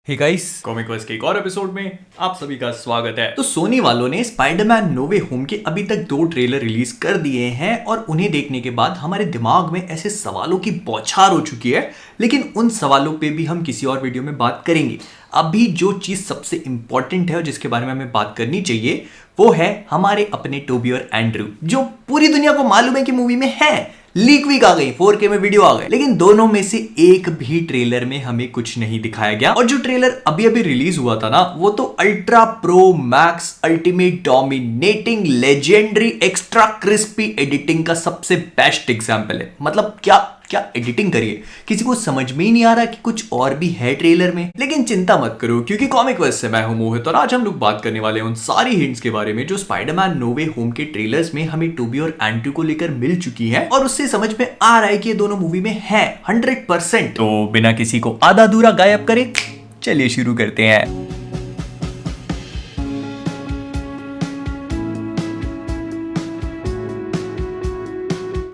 Hey guys, comic verse के एक और एपिसोड में आप सभी का स्वागत है। तो सोनी वालों ने स्पाइडरमैन नो वे होम के अभी तक 2 ट्रेलर रिलीज कर दिए हैं और उन्हें देखने के बाद हमारे दिमाग में ऐसे सवालों की बौछार हो चुकी है, लेकिन उन सवालों पे भी हम किसी और वीडियो में बात करेंगे। अभी जो चीज सबसे इंपॉर्टेंट है और जिसके बारे में हमें बात करनी चाहिए वो है हमारे अपने टोबी और एंड्रयू, जो पूरी दुनिया को मालूम है कि मूवी में है। लीक वीक आ गई, 4K में वीडियो आ गए, लेकिन दोनों में से एक भी ट्रेलर में हमें कुछ नहीं दिखाया गया। और जो ट्रेलर अभी अभी रिलीज हुआ था ना, वो तो ultra pro max ultimate dominating legendary extra crispy editing का सबसे बेस्ट एग्जांपल है। मतलब क्या क्या एडिटिंग करिए, किसी को समझ में ही नहीं आ रहा कि कुछ और भी है ट्रेलर में। लेकिन चिंता मत करो, क्योंकि कॉमिक वर्स से मैं हूं मोहित और आज हम लोग बात करने वाले हैं उन सारी हिंट्स के बारे में जो स्पाइडरमैन नो वे होम के ट्रेलर्स में हमें टोबी और एंड्रयू को लेकर मिल चुकी है और उससे समझ में आ रहा है कि ये दोनों मूवी में है 100%। तो बिना किसी को आधा अधूरा गायब करे चलिए शुरू करते हैं।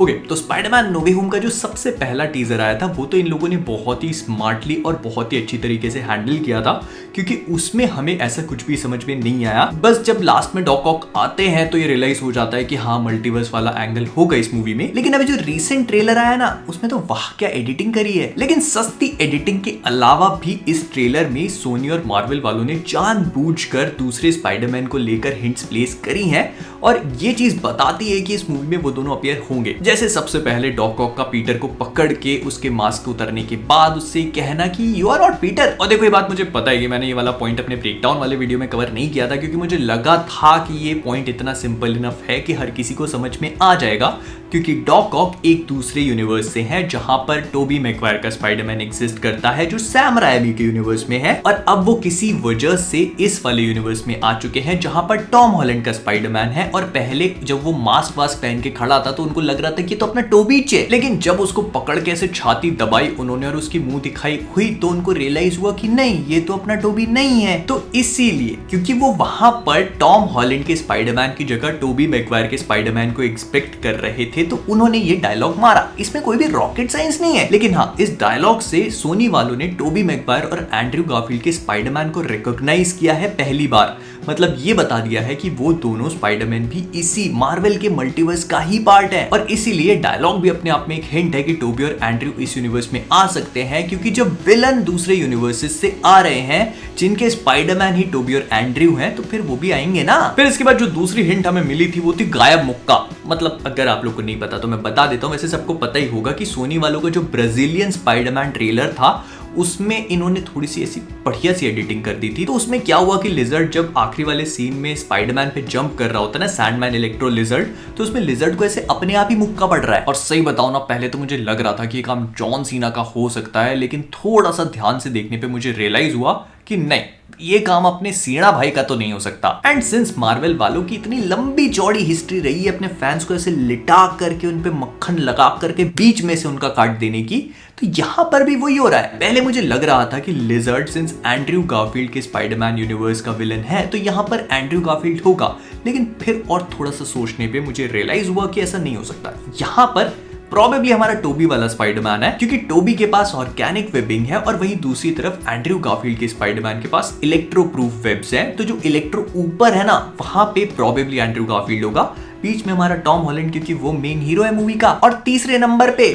ओके, तो स्पाइडरमैन नो वे होम का जो सबसे पहला टीजर आया था वो तो इन लोगों ने बहुत ही स्मार्टली और बहुत ही अच्छी तरीके से हैंडल किया था, क्योंकि उसमें हमें ऐसा कुछ भी समझ में नहीं आया। बस जब लास्ट में डॉक ऑक आते हैं तो ये रियलाइज हो जाता है कि हाँ, मल्टीवर्स वाला एंगल होगा इस मूवी में। लेकिन अभी जो रीसेंट ट्रेलर आया ना, उसमें तो वाह क्या एडिटिंग करी है। लेकिन सस्ती एडिटिंग के अलावा भी इस ट्रेलर में सोनी और मार्वल वालों ने जानबूझकर दूसरे स्पाइडरमैन को लेकर हिंट्स प्लेस करी हैं और ये चीज बताती है कि इस मूवी में वो दोनों अपीयर होंगे। जैसे सबसे पहले डॉक ऑक का पीटर को पकड़ के उसके मास्क उतरने के बाद उससे कहना कि यू आर नॉट पीटर। और देखो, ये बात मुझे पता है कि मैंने ये वाला पॉइंट अपने ब्रेकडाउन वाले वीडियो में कवर नहीं किया था, क्योंकि मुझे लगा था कि ये पॉइंट इतना सिंपल इनफ है कि हर किसी को समझ में आ जाएगा, क्योंकि डॉक ऑक एक दूसरे यूनिवर्स से है जहां पर टोबी मैगवायर का स्पाइडरमैन एग्जिस्ट करता है, जो सैम रायमी के यूनिवर्स में है, और अब वो किसी वजह से इस वाले यूनिवर्स में आ चुके हैं जहां पर टॉम हॉलैंड का स्पाइडरमैन है। और पहले जब वो मास्क वास्क पहन के खड़ा था तो उनको लग रहा था कि तो अपना टोबी चे, लेकिन जब उसको पकड़ के ऐसे छाती दबाई उन्होंने और उसकी मुंह दिखाई हुई तो उनको रियलाइज हुआ कि नहीं, ये तो अपना टोबी नहीं है। तो इसीलिए, क्योंकि वो वहां पर टॉम हॉलैंड के स्पाइडरमैन की जगह टोबी मैगवायर के स्पाइडरमैन को एक्सपेक्ट कर रहे थे, तो उन्होंने ये डायलॉग मारा। इसमें कोई भी रॉकेट साइंस नहीं है, लेकिन हाँ, इस डायलॉग से सोनी वालों ने टोबी मैगवायर और एंड्रयू गारफील्ड के स्पाइडरमैन को रिकॉग्नाइज किया है पहली बार। मतलब ये बता दिया है कि वो दोनों स्पाइडरमैन भी इसी मार्वल के मल्टीवर्स का ही पार्ट है। और इसीलिए डायलॉग भी अपने आप में एक हिंट है कि टोबी और एंड्रयू इस यूनिवर्स में आ सकते हैं, क्योंकि जब विलन दूसरे यूनिवर्सेस से आ रहे हैं जिनके स्पाइडरमैन ही टोबी और एंड्रयू हैं, तो फिर वो भी आएंगे ना। फिर इसके बाद जो दूसरी हिंट हमें मिली थी वो थी गायब मुक्का। मतलब अगर आप लोग को नहीं पता तो मैं बता देता हूँ, वैसे सबको पता ही होगा कि सोनी वालों का जो ब्राजीलियन स्पाइडरमैन ट्रेलर था उसमें इन्होंने थोड़ी सी ऐसी बढ़िया सी एडिटिंग कर दी थी। तो उसमें क्या हुआ कि लिजर्ड जब आखिरी वाले सीन में स्पाइडरमैन पे जंप कर रहा होता है ना, सैंडमैन इलेक्ट्रो लिजर्ड, तो उसमें लिजर्ड को ऐसे अपने आप ही मुक्का पड़ रहा है। और सही बताओ ना, पहले तो मुझे लग रहा था कि ये काम जॉन सीना का हो सकता है, लेकिन थोड़ा सा ध्यान से देखने पे मुझे रियलाइज हुआ कि नहीं, ये काम अपने सीना भाई का तो नहीं हो सकता। एंड सिंस मार्वल वालों की इतनी लंबी चौड़ी हिस्ट्री रही है अपने फैंस को ऐसे लिटा करके उन पे मक्खन लगा करके बीच में से उनका काट देने की, तो यहां पर भी वही हो रहा है। पहले मुझे लग रहा था कि लिजर्ड सिंस एंड्रयू गारफील्ड के स्पाइडरमैन यूनिवर्स का विलन है तो यहां पर एंड्रयू गारफील्ड होगा, लेकिन फिर और थोड़ा सा सोचने पे मुझे रियलाइज हुआ कि ऐसा नहीं हो सकता। यहां पर प्रॉबेबली हमारा टोबी वाला स्पाइडरमैन है, क्योंकि टोबी के पास ऑर्गेनिक वेबिंग है और वहीं दूसरी तरफ एंड्रयू गारफील्ड के स्पाइडरमैन के पास इलेक्ट्रो प्रूफ वेब्स हैं। तो जो इलेक्ट्रो ऊपर है ना, वहां पे प्रॉबेबली एंड्रयू गारफील्ड होगा, बीच में हमारा टॉम हॉलैंड, क्योंकि वो मेन हीरो है मूवी का, और तीसरे नंबर पे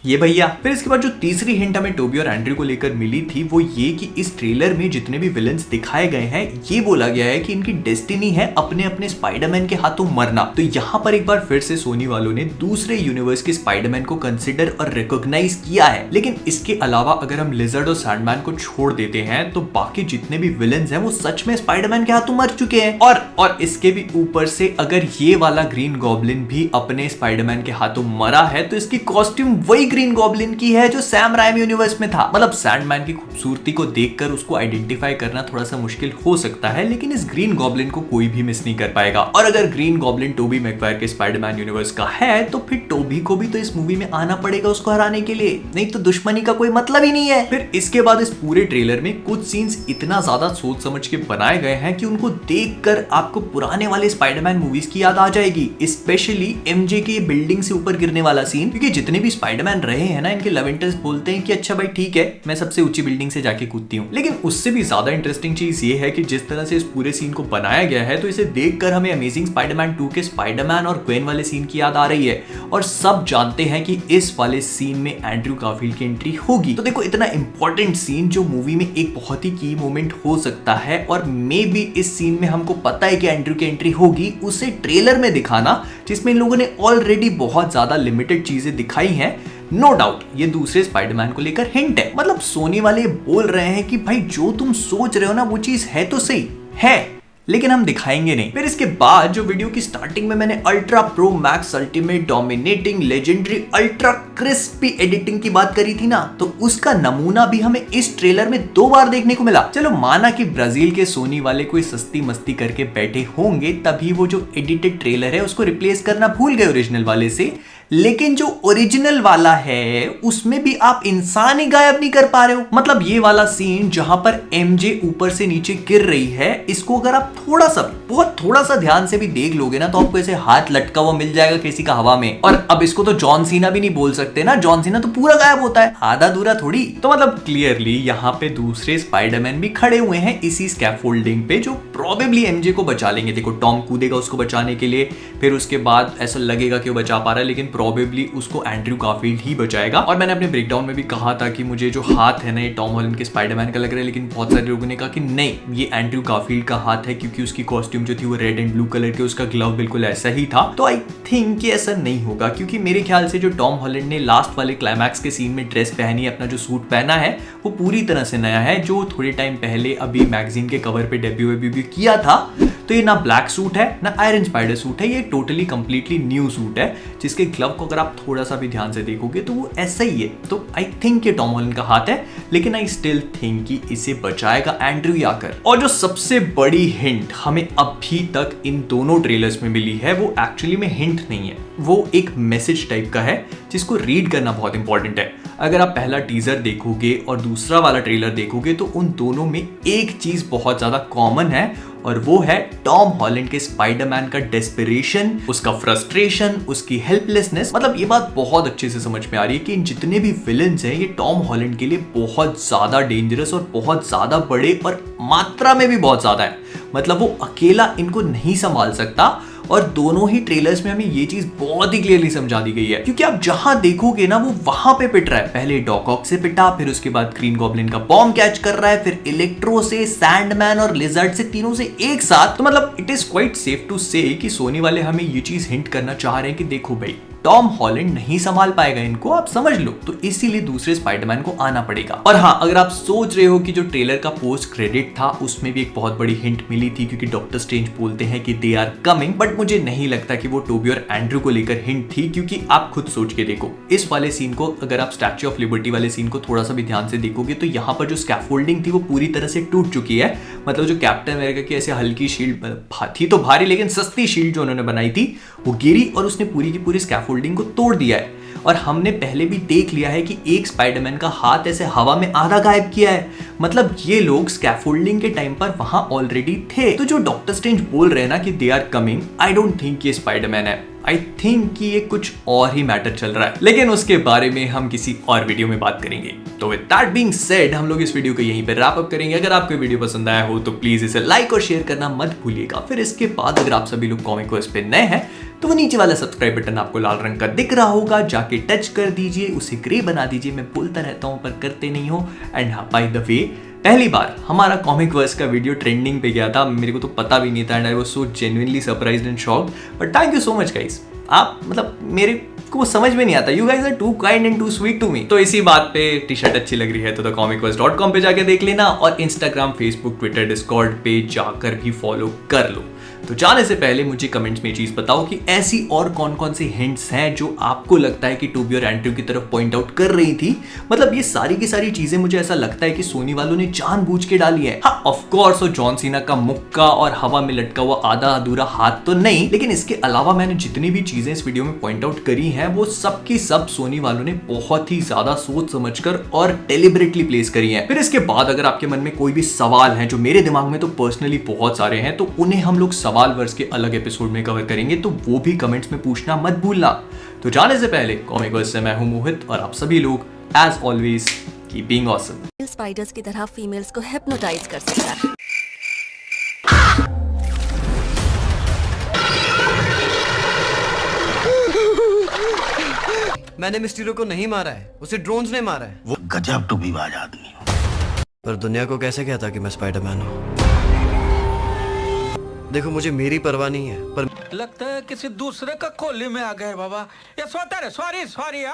ये भैया। फिर इसके बाद जो तीसरी हिंट हमें टोबी और एंड्रयू को लेकर मिली थी वो ये कि इस ट्रेलर में जितने भी विलन्स दिखाए गए हैं, ये बोला गया है कि इनकी डेस्टिनी है अपने अपने स्पाइडरमैन के हाथों मरना। तो यहाँ पर एक बार फिर से सोनी वालों ने दूसरे यूनिवर्स के स्पाइडरमैन को कंसिडर और रिकॉग्नाइज किया है। लेकिन इसके अलावा अगर हम लिजर्ड और सैंडमैन को छोड़ देते हैं तो बाकी जितने भी विलन्स हैं वो सच में स्पाइडरमैन के हाथों मर चुके हैं। और इसके भी ऊपर से अगर ये वाला ग्रीन गॉब्लिन भी अपने स्पाइडरमैन के हाथों मरा है तो इसकी कॉस्ट्यूम वही ग्रीन गॉब्लिन की है जो सैम रायमी यूनिवर्स में था। मतलब सैंडमैन की खूबसूरती को देखकर उसको आइडेंटिफाई करना थोड़ा सा मुश्किल हो सकता है, लेकिन इस ग्रीन गॉब्लिन को कोई भी मिस नहीं कर पाएगा। और अगर ग्रीन गॉब्लिन टोबी मैगवायर के स्पाइडरमैन यूनिवर्स का है तो फिर टोबी को भी तो इस मूवी में आना पड़ेगा उसको हराने के लिए, नहीं तो दुश्मनी का कोई मतलब ही नहीं है। फिर इसके बाद इस पूरे ट्रेलर में कुछ सीन्स इतना ज्यादा सोच समझ के बनाए गए हैं कि उनको देखकर आपको पुराने वाले स्पाइडरमैन मूवीज की याद आ जाएगी, स्पेशली एमजे के बिल्डिंग से ऊपर गिरने वाला सीन, क्योंकि जितने भी स्पाइडरमैन रहे हैं ना, इनके लव इंटरेस्ट बोलते हैं कि अच्छा भाई ठीक है, मैं सबसे ऊंची बिल्डिंग से जाके कूदती हूँ। लेकिन उससे भी ज्यादा इंटरेस्टिंग चीज ये है कि जिस तरह से इस पूरे सीन को बनाया गया है, तो इसे देखकर हमें अमेजिंग स्पाइडरमैन 2 के स्पाइडरमैन और ग्वेन वाले सीन की याद आ रही है। और सब जानते हैं कि इस वाले सीन में एंड्रयू गारफील्ड की एंट्री होगी। तो देखो, इतना इंपॉर्टेंट सीन जो मूवी में एक बहुत ही की मोमेंट हो सकता है, और मे बी इस सीन में हमको पता है कि एंड्रयू की एंट्री होगी, उसे ट्रेलर में दिखाना जिसमें इन लोगों ने ऑलरेडी बहुत ज्यादा लिमिटेड चीजें दिखाई हैं, नो डाउट ये दूसरे स्पाइडरमैन को लेकर हिंट है। मतलब सोनी वाले बोल रहे हैं कि भाई जो तुम सोच रहे हो ना वो चीज है तो सही है, लेकिन हम दिखाएंगे नहीं। फिर इसके बाद जो वीडियो की स्टार्टिंग में मैंने ultra pro max ultimate dominating legendary ultra crispy editing की बात करी थी ना, तो उसका नमूना भी हमें इस ट्रेलर में 2 बार देखने को मिला। चलो माना कि ब्राजील के सोनी वाले कोई सस्ती मस्ती करके बैठे होंगे, तभी वो जो एडिटेड ट्रेलर है उसको रिप्लेस करना भूल गए ओरिजिनल वाले से, लेकिन जो ओरिजिनल वाला है उसमें भी आप इंसान ही गायब नहीं कर पा रहे हो। मतलब ये वाला सीन जहां पर एमजे ऊपर से नीचे गिर रही है, इसको अगर आप थोड़ा सा, बहुत थोड़ा सा ध्यान से भी देख लोगे ना, तो आपको ऐसे हाथ लटका हुआ मिल जाएगा किसी का हवा में। और अब इसको तो जॉन सीना भी नहीं बोल सकते ना, जॉन सीना तो पूरा गायब होता है, आधा दूरा थोड़ी। तो मतलब क्लियरली यहाँ पे दूसरे स्पाइडरमैन भी खड़े हुए हैं इसी स्कैफोल्डिंग पे, जो प्रोबेबली एमजे को बचा लेंगे। देखो टॉम कूदेगा उसको बचाने के लिए, फिर उसके बाद ऐसा लगेगा कि वो बचा पा रहा है, लेकिन प्रोबेबली उसको एंड्रयू गारफील्ड ही बचाएगा। और मैंने अपने ब्रेकडाउन में भी कहा था कि मुझे जो हाथ है ना ये टॉम हॉलैंड के स्पाइडरमैन का लग रहा है, लेकिन बहुत सारे लोगों ने कहा कि नहीं, ये एंड्रयू गारफील्ड का हाथ है, क्योंकि उसकी कॉस्ट्यूम जो थी वो रेड एंड ब्लू कलर की, उसका ग्लव बिल्कुल ऐसा ही था। तो आई थिंक कि ऐसा नहीं होगा, क्योंकि मेरे ख्याल से जो टॉम हॉलैंड ने लास्ट वाले क्लाइमैक्स के सीन में ड्रेस पहनी, अपना जो सूट पहना है वो पूरी तरह से नया है, जो थोड़े टाइम पहले अभी मैगजीन के कवर पे डेब्यू भी किया था। तो ये ना ब्लैक सूट है ना आयरन स्पाइडर सूट है, ये टोटली कंप्लीटली न्यू सूट है, जिसके ग्लव को अगर आप थोड़ा सा भी ध्यान से देखोगे तो वो ऐसा ही है। तो आई थिंक ये टॉम हॉलैंड का हाथ है, लेकिन आई स्टिल थिंक कि इसे बचाएगा एंड्रयू आकर। और जो सबसे बड़ी हिंट हमें अभी तक इन दोनों ट्रेलर्स में मिली है, वो एक्चुअली में हिंट नहीं है, वो एक मैसेज टाइप का है जिसको रीड करना बहुत इंपॉर्टेंट है। अगर आप पहला टीजर देखोगे और दूसरा वाला ट्रेलर देखोगे, तो उन दोनों में एक चीज बहुत ज्यादा कॉमन है, और वो है टॉम हॉलैंड के स्पाइडरमैन का डेस्परेशन, उसका फ्रस्ट्रेशन, उसकी हेल्पलेसनेस। मतलब ये बात बहुत अच्छे से समझ में आ रही है कि इन जितने भी विलन्स हैं, ये टॉम हॉलैंड के लिए बहुत ज्यादा डेंजरस और बहुत ज्यादा बड़े, और मात्रा में भी बहुत ज्यादा है। मतलब वो अकेला इनको नहीं संभाल सकता, और दोनों ही ट्रेलर्स में हमें ये चीज बहुत ही क्लियरली समझा दी गई है, क्योंकि आप जहां देखोगे ना वो वहां पे पिट रहा है। पहले डॉक ऑक से पिटा, फिर उसके बाद ग्रीन गॉब्लिन का बॉम्ब कैच कर रहा है, फिर इलेक्ट्रो से, सैंडमैन और लिजर्ड से, तीनों से एक साथ। तो मतलब it is quite safe to say कि सोनी वाले हमें ये चीज हिंट करना चाह रहे हैं कि देखो भाई, टॉम हॉलैंड नहीं संभाल पाएगा इनको, आप समझ लो। तो इसीलिए दूसरे स्पाइडरमैन को आना पड़ेगा। और हाँ, अगर आप सोच रहे हो कि जो ट्रेलर का पोस्ट क्रेडिट था उसमें भी एक बहुत बड़ी हिंट मिली थी, क्योंकि डॉक्टर स्ट्रेंज बोलते हैं कि दे आर कमिंग, बट मुझे नहीं लगता कि वो टोबी और एंड्रयू को लेकर हिंट थी, क्योंकि आप खुद सोच के देखो इस वाले सीन को, अगर आप स्टैच्यू ऑफ लिबर्टी वाले सीन को थोड़ा सा भी ध्यान से देखोगे, तो यहाँ पर जो स्कैफोल्डिंग थी वो पूरी तरह से टूट चुकी है। मतलब जो कैप्टन अमेरिका की ऐसे हल्की शील्ड थी, तो भारी लेकिन सस्ती शील्ड जो उन्होंने बनाई थी, वो गिरी और उसने पूरी की पूरी स्कैफोल्डिंग को तोड़ दिया है। और हमने पहले भी देख लिया है कि एक स्पाइडरमैन का हाथ ऐसे हवा में आधा गायब किया है। मतलब ये लोग स्कैफोल्डिंग के टाइम पर वहां ऑलरेडी थे। तो जो डॉक्टर स्ट्रेंज बोल रहे हैं ना कि they are coming, I don't think ये स्पाइडरमैन है, आई थिंक कि ये कुछ और ही मैटर चल रहा है, लेकिन उसके बारे में हम किसी और वीडियो में बात करेंगे। तो विद दैट बीइंग सेड, हम लोग इस वीडियो को यहीं पे रैप अप करेंगे। अगर आपको वीडियो पसंद आया हो तो प्लीज इसे लाइक और शेयर करना मत भूलिएगा। फिर इसके बाद अगर आप सभी लोग कॉमिक वर्स पे नए हैं, तो वो नीचे वाला सब्सक्राइब बटन आपको लाल रंग का दिख रहा होगा, जाके टच कर दीजिए, उसे ग्रे बना दीजिए। मैं बोलता रहता हूं पर करते नहीं हो। एंड हाँ, बाय द वे, पहली बार हमारा कॉमिक वर्स का वीडियो ट्रेंडिंग पे गया था, मेरे को तो पता भी नहीं था, and I was so genuinely surprised and shocked. But thank you so much guys, आप मतलब मेरे को समझ में नहीं आता, you guys are too kind and too sweet to me. तो इसी बात पे टी शर्ट अच्छी लग रही है तो thecomicverse.com पे जाके देख लेना, और इंस्टाग्राम, फेसबुक, ट्विटर, डिस्कॉर्ड पे जाकर भी फॉलो कर लो। तो जाने से पहले मुझे कमेंट्स में ये चीज बताओ कि ऐसी और कौन कौन सी हिंट्स हैं जो आपको लगता है कि टोबी और एंड्रयू की तरफ पॉइंट आउट कर रही थी। मतलब ये सारी की सारी चीजें मुझे ऐसा लगता है कि सोनी वालों ने जानबूझ के डाली है। हाँ ऑफ कोर्स, और जॉन सीना का मुक्का और हवा में लटका हुआ आधा अधूरा हाथ तो नहीं, लेकिन इसके अलावा मैंने जितनी भी चीजें इस वीडियो में पॉइंट आउट करी हैं वो सब की सब सोनी वालों ने बहुत ही ज्यादा सोच समझकर और डेलिबरेटली प्लेस करी हैं। फिर इसके बाद अगर आपके मन में कोई भी सवाल है, जो मेरे दिमाग में तो पर्सनली बहुत सारे हैं, तो उन्हें हम लोग सवाल वर्स के अलग एपिसोड में कवर करेंगे, तो वो भी कमेंट्स में पूछना मत भूलना। तो जाने से पहले कॉमिक वर्स से मैं हूं मोहित और आप सभी लोग as always keep being awesome. Spiders की तरह फीमेल्स को हिप्नोटाइज कर सकता है। मैंने मिस्टीरियो को नहीं मारा है, उसे ड्रोन्स ने मारा है। वो गजब टूबीबाज आदमी हो। पर दुनिया को कैसे कहता कि मैं स्पाइडरमैन हूँ? देखो मुझे मेरी परवाह नहीं है, पर लगता है किसी दूसरे का खोली में आ गए बाबा। ये सोता रे, सॉरी सॉरी।